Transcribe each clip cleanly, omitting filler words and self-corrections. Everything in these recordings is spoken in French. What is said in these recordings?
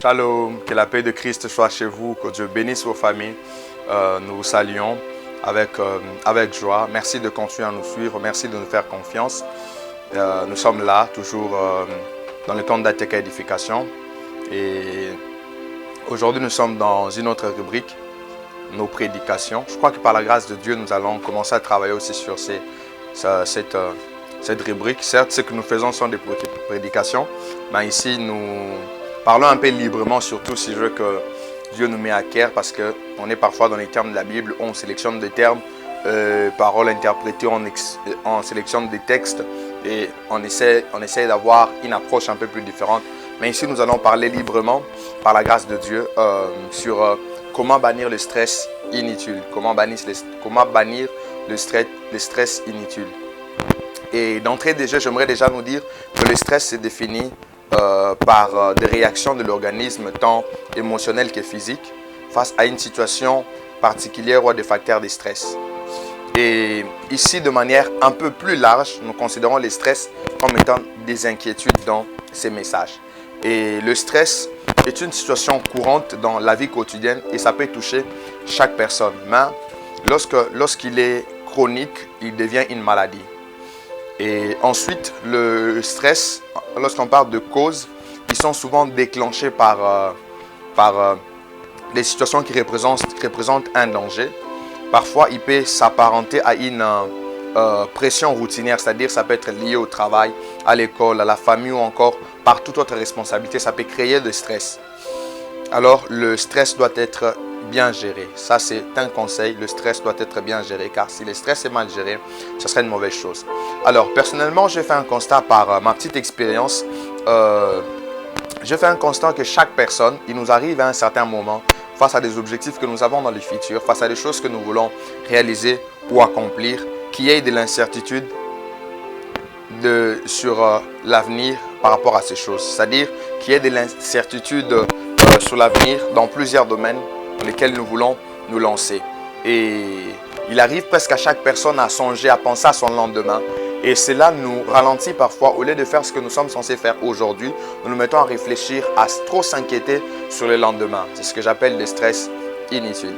Shalom, que la paix de Christ soit chez vous, que Dieu bénisse vos familles. Nous vous saluons avec joie. Merci de continuer à nous suivre, merci de nous faire confiance. Nous sommes là, toujours dans le temps d'Ateka Édification. Et aujourd'hui, nous sommes dans une autre rubrique, nos prédications. Je crois que par la grâce de Dieu, nous allons commencer à travailler aussi sur cette rubrique. Certes, ce que nous faisons sont des prédications, mais ici, nous parlons un peu librement, surtout si je veux que Dieu nous met à cœur, parce qu'on est parfois dans les termes de la Bible, on sélectionne des termes, paroles interprétées, on sélectionne des textes et on essaie d'avoir une approche un peu plus différente. Mais ici, nous allons parler librement, par la grâce de Dieu, sur comment bannir le stress inutile. Comment bannir le stress inutile. Et d'entrée déjà, j'aimerais déjà nous dire que le stress se définit par des réactions de l'organisme, tant émotionnelles que physiques, face à une situation particulière ou à des facteurs de stress. Et ici, de manière un peu plus large, nous considérons le stress comme étant des inquiétudes dans ces messages. Et le stress est une situation courante dans la vie quotidienne et ça peut toucher chaque personne. Mais lorsqu'il est chronique, il devient une maladie. Et ensuite, le stress, lorsqu'on parle de causes, ils sont souvent déclenchés par des situations qui représentent un danger. Parfois, il peut s'apparenter à une pression routinière, c'est-à-dire ça peut être lié au travail, à l'école, à la famille ou encore par toute autre responsabilité. Ça peut créer de stress. Alors, le stress doit être bien géré. Ça, c'est un conseil. Le stress doit être bien géré, car si le stress est mal géré, ce serait une mauvaise chose. Alors, personnellement, j'ai fait un constat par ma petite expérience. J'ai fait un constat que chaque personne, il nous arrive à un certain moment, face à des objectifs que nous avons dans le futur, face à des choses que nous voulons réaliser ou accomplir, qu'il y ait de l'incertitude sur l'avenir par rapport à ces choses. C'est-à-dire qu'il y ait de l'incertitude sur l'avenir dans plusieurs domaines dans lesquels nous voulons nous lancer. Et il arrive presque à chaque personne à songer, à penser à son lendemain. Et cela nous ralentit parfois. Au lieu de faire ce que nous sommes censés faire aujourd'hui, nous nous mettons à réfléchir, à trop s'inquiéter sur le lendemain. C'est ce que j'appelle le stress inutile.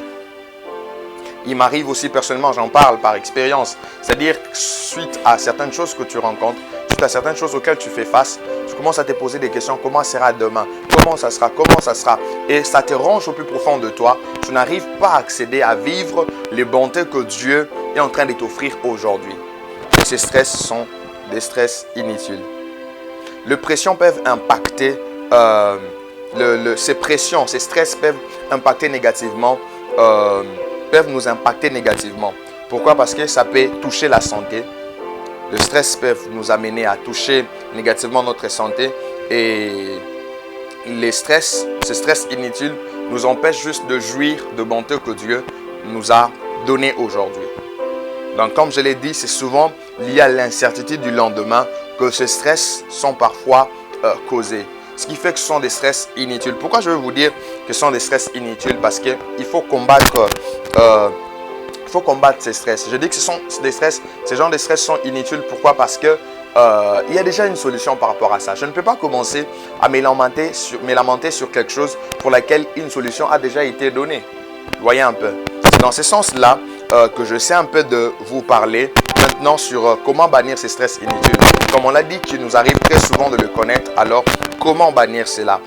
Il m'arrive aussi personnellement, j'en parle par expérience, c'est-à-dire suite à certaines choses que tu rencontres, suite à certaines choses auxquelles tu fais face, tu commences à te poser des questions. Comment sera demain? Comment ça sera? Comment ça sera? Et ça te ronge au plus profond de toi. Tu n'arrives pas à accéder à vivre les bontés que Dieu est en train de t'offrir aujourd'hui. Et ces stress sont des stress inutiles. Les pressions peuvent impacter, ces stress peuvent impacter négativement, peuvent nous impacter négativement. Pourquoi? Parce que ça peut toucher la santé. Le stress peut nous amener à toucher négativement notre santé et ces stress inutiles nous empêchent juste de jouir de bonté que Dieu nous a donné aujourd'hui. Donc comme je l'ai dit, c'est souvent lié à l'incertitude du lendemain que ces stress sont parfois causés. Ce qui fait que ce sont des stress inutiles. Pourquoi je veux vous dire que ce sont des stress inutiles? Parce qu'il faut combattre ces stress. Je dis que ces genres de stress sont inutiles. Pourquoi? Parce que il y a déjà une solution par rapport à ça. Je ne peux pas commencer à me lamenter sur quelque chose pour laquelle une solution a déjà été donnée. Voyez un peu. C'est dans ce sens-là que je sais un peu de vous parler maintenant sur comment bannir ces stress inutiles. Comme on l'a dit, qu'il nous arrive très souvent de le connaître, alors comment bannir cela?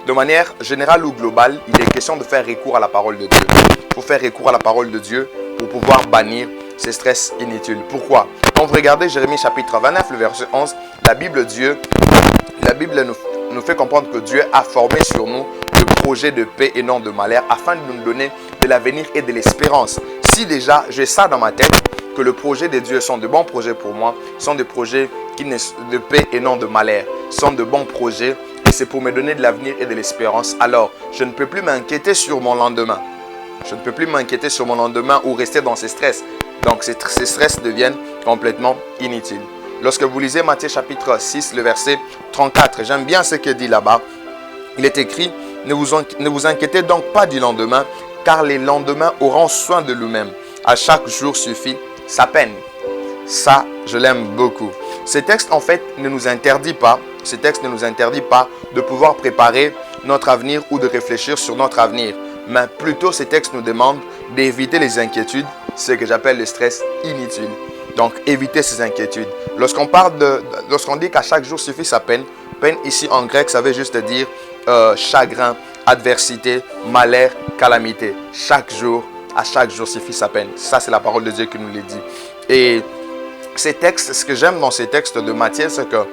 De manière générale ou globale, il est question de faire recours à la parole de Dieu. Il faut faire recours à la parole de Dieu pour pouvoir bannir ces stress inutiles. Pourquoi? Quand vous regardez Jérémie chapitre 29, le verset 11, la Bible nous fait comprendre que Dieu a formé sur nous le projet de paix et non de malheur afin de nous donner de l'avenir et de l'espérance. Si déjà j'ai ça dans ma tête, que le projet de Dieu sont de bons projets pour moi, sont des projets de paix et non de malheur, sont de bons projets et c'est pour me donner de l'avenir et de l'espérance, alors je ne peux plus m'inquiéter sur mon lendemain. Je ne peux plus m'inquiéter sur mon lendemain ou rester dans ces stress. Donc ces stress deviennent complètement inutiles. Lorsque vous lisez Matthieu chapitre 6, le verset 34, j'aime bien ce qu'il dit là-bas. Il est écrit, ne vous inquiétez donc pas du lendemain, car les lendemains auront soin de lui-même. À chaque jour suffit sa peine. Ça, je l'aime beaucoup. Ce texte, en fait, ne nous interdit pas de pouvoir préparer notre avenir ou de réfléchir sur notre avenir. Mais plutôt, ces textes nous demandent d'éviter les inquiétudes, ce que j'appelle le stress inutile. Donc, éviter ces inquiétudes. Lorsqu'on dit qu'à chaque jour suffit sa peine, peine ici en grec, ça veut juste dire chagrin, adversité, malheur, calamité. À chaque jour suffit sa peine. Ça, c'est la parole de Dieu qui nous le dit. Et ces textes, ce que j'aime dans ces textes de Matthieu, c'est que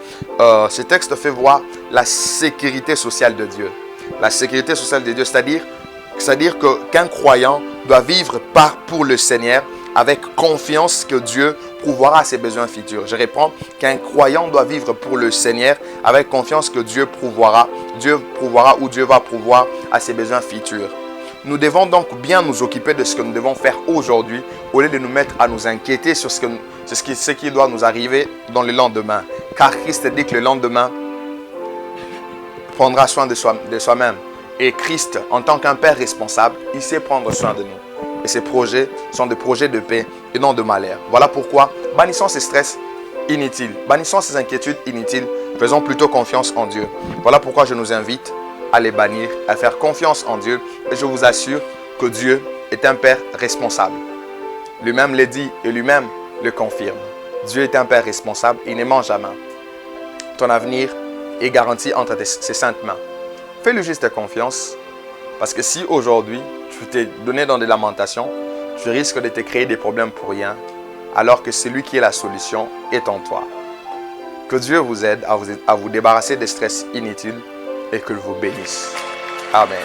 ces textes fait voir la sécurité sociale de Dieu. La sécurité sociale de Dieu, c'est-à-dire qu'un croyant doit vivre pour le Seigneur avec confiance que Dieu pourvoira à ses besoins futurs. Je reprends, qu'un croyant doit vivre pour le Seigneur avec confiance que Dieu pourvoira ou Dieu va pourvoir à ses besoins futurs. Nous devons donc bien nous occuper de ce que nous devons faire aujourd'hui au lieu de nous mettre à nous inquiéter sur ce qui doit nous arriver dans le lendemain. Car Christ dit que le lendemain prendra soin de soi-même. Et Christ, en tant qu'un Père responsable, il sait prendre soin de nous. Et ses projets sont des projets de paix et non de malheur. Voilà pourquoi bannissons ces stress inutiles, bannissons ces inquiétudes inutiles, faisons plutôt confiance en Dieu. Voilà pourquoi je nous invite à les bannir, à faire confiance en Dieu. Et je vous assure que Dieu est un Père responsable. Lui-même le dit et lui-même le confirme. Dieu est un Père responsable, il ne ment jamais. Ton avenir est garanti entre ses saintes mains. Fais-lui juste confiance, parce que si aujourd'hui tu t'es donné dans des lamentations, tu risques de te créer des problèmes pour rien, alors que celui qui est la solution est en toi. Que Dieu vous aide à vous débarrasser des stress inutiles et qu'il vous bénisse. Amen.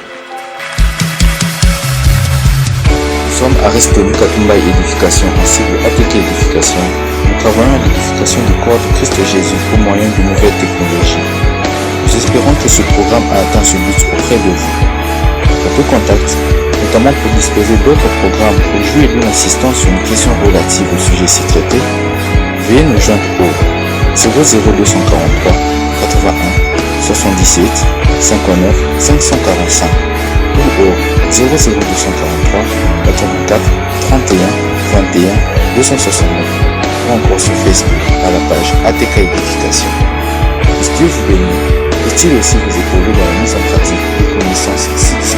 Nous sommes à Restonu Katumba Édification ainsi que ATK Édification. Nous travaillons à l'édification du corps de Christ Jésus au moyen de nouvelles technologies. Nous espérons que ce programme a atteint ce but auprès de vous. Pour tout contact, notamment pour disposer d'autres programmes ou jouer d'une assistance sur une question relative au sujet ci traité, veuillez nous joindre au 00243 81 77 59 545 ou au 00243 84 31 21 269 ou encore sur Facebook à la page ATK Édification. Dieu vous bénit. Est-il aussi vous épauler dans la mise en pratique des connaissances ci